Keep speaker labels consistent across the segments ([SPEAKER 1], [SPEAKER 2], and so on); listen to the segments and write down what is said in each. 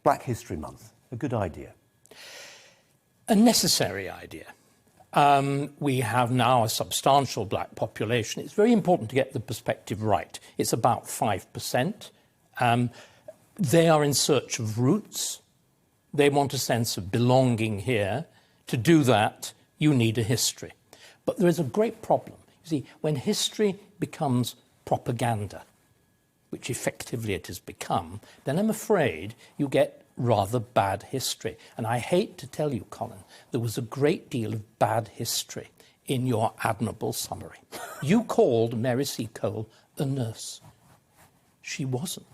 [SPEAKER 1] Black History Month, a good idea?
[SPEAKER 2] A necessary idea. We have now a substantial black population. It's very important to get the perspective right. It's about 5%. They are in search of roots. They want a sense of belonging here. To do that, you need a history. But there is a great problem. You see, when history becomes propaganda, which effectively it has become, then I'm afraid you get rather bad history. And I hate to tell you, Colin, there was a great deal of bad history in your admirable summary. You called Mary Seacole a nurse. She wasn't.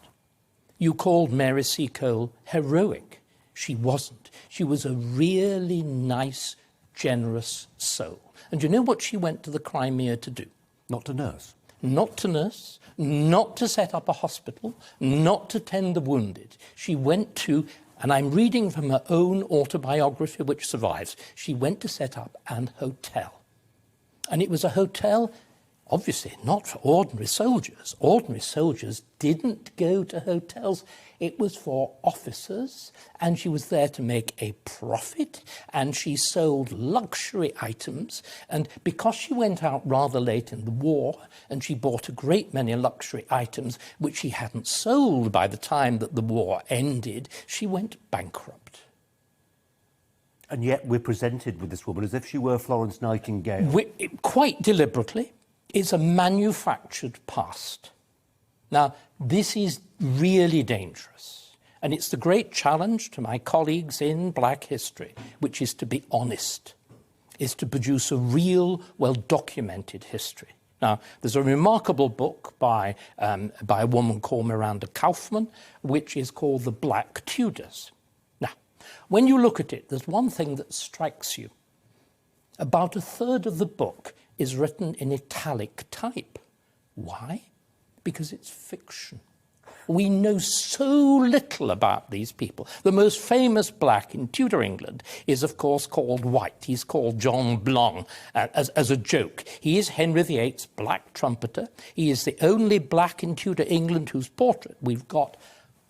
[SPEAKER 2] You called Mary Seacole heroic. She wasn't. She was a really nice, generous soul. And you know what she went to the Crimea to do?
[SPEAKER 1] Not to nurse.
[SPEAKER 2] Not to nurse, not to set up a hospital, not to tend the wounded. She went to, and I'm reading from her own autobiography, which survives, she went to set up an hotel. And it was a hotel, obviously not for ordinary soldiers. Ordinary soldiers didn't go to hotels. It was for officers, and she was there to make a profit, and she sold luxury items. And because she went out rather late in the war, and she bought a great many luxury items which she hadn't sold by the time that the war ended, she went bankrupt.
[SPEAKER 1] And yet we're presented with this woman as if she were Florence Nightingale.
[SPEAKER 2] Quite deliberately. It's a manufactured past. Now, this is really dangerous. And it's the great challenge to my colleagues in black history, which is to be honest, is to produce a real, well-documented history. Now, there's a remarkable book by a woman called Miranda Kaufman, which is called The Black Tudors. Now, when you look at it, there's one thing that strikes you. About a third of the book is written in italic type. Why? Because it's fiction. We know so little about these people. The most famous black in Tudor England is, of course, called White. He's called John Blanc as a joke. He is Henry VIII's black trumpeter. He is the only black in Tudor England whose portrait we've got.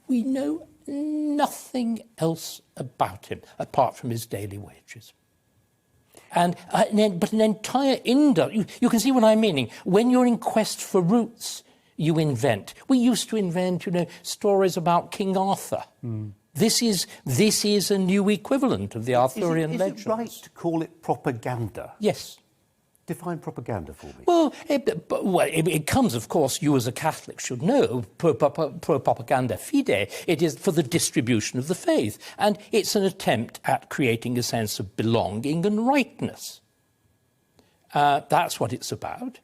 [SPEAKER 2] We know nothing else about him apart from his daily wages. But an entire you can see what I'm meaning. When you're in quest for roots, you invent. We used to invent, stories about King Arthur. Mm. This is a new equivalent of the Arthurian legends.
[SPEAKER 1] Is it right to call it propaganda?
[SPEAKER 2] Yes.
[SPEAKER 1] Define propaganda for me.
[SPEAKER 2] Well, it comes, of course, you as a Catholic should know, pro propaganda fide, it is for the distribution of the faith. And it's an attempt at creating a sense of belonging and rightness. That's what it's about,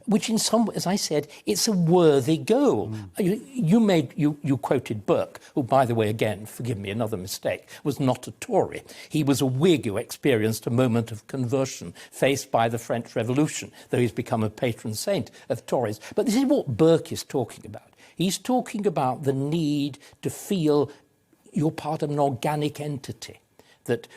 [SPEAKER 2] which in some, as I said, it's a worthy goal. Mm. You quoted Burke, who, by the way, again, forgive me, another mistake, was not a Tory. He was a Whig who experienced a moment of conversion faced by the French Revolution, though he's become a patron saint of Tories. But this is what Burke is talking about. He's talking about the need to feel you're part of an organic entity, that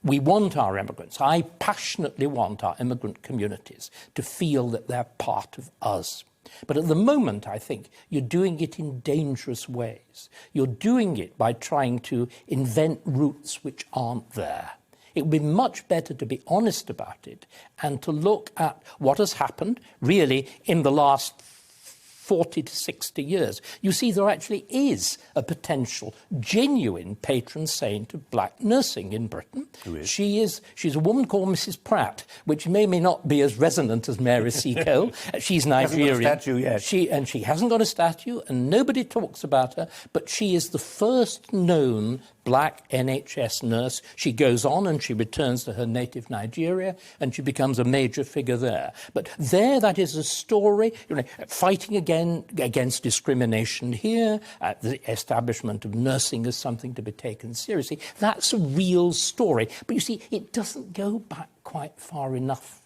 [SPEAKER 2] we want our immigrants. I passionately want our immigrant communities to feel that they're part of us. But at the moment, I think, you're doing it in dangerous ways. You're doing it by trying to invent roots which aren't there. It would be much better to be honest about it and to look at what has happened, really, in the last 40 to 60 years. You see, there actually is a potential genuine patron saint of black nursing in Britain.
[SPEAKER 1] Who is?
[SPEAKER 2] She's a woman called Mrs. Pratt, which may not be as resonant as Mary Seacole. She's Nigerian.
[SPEAKER 1] Hasn't got a statue yet.
[SPEAKER 2] She hasn't got a statue, and nobody talks about her, but she is the first known black NHS nurse. She goes on and she returns to her native Nigeria, and she becomes a major figure there. But there, that is a story, fighting against discrimination here, the establishment of nursing as something to be taken seriously. That's a real story. But you see, it doesn't go back quite far enough.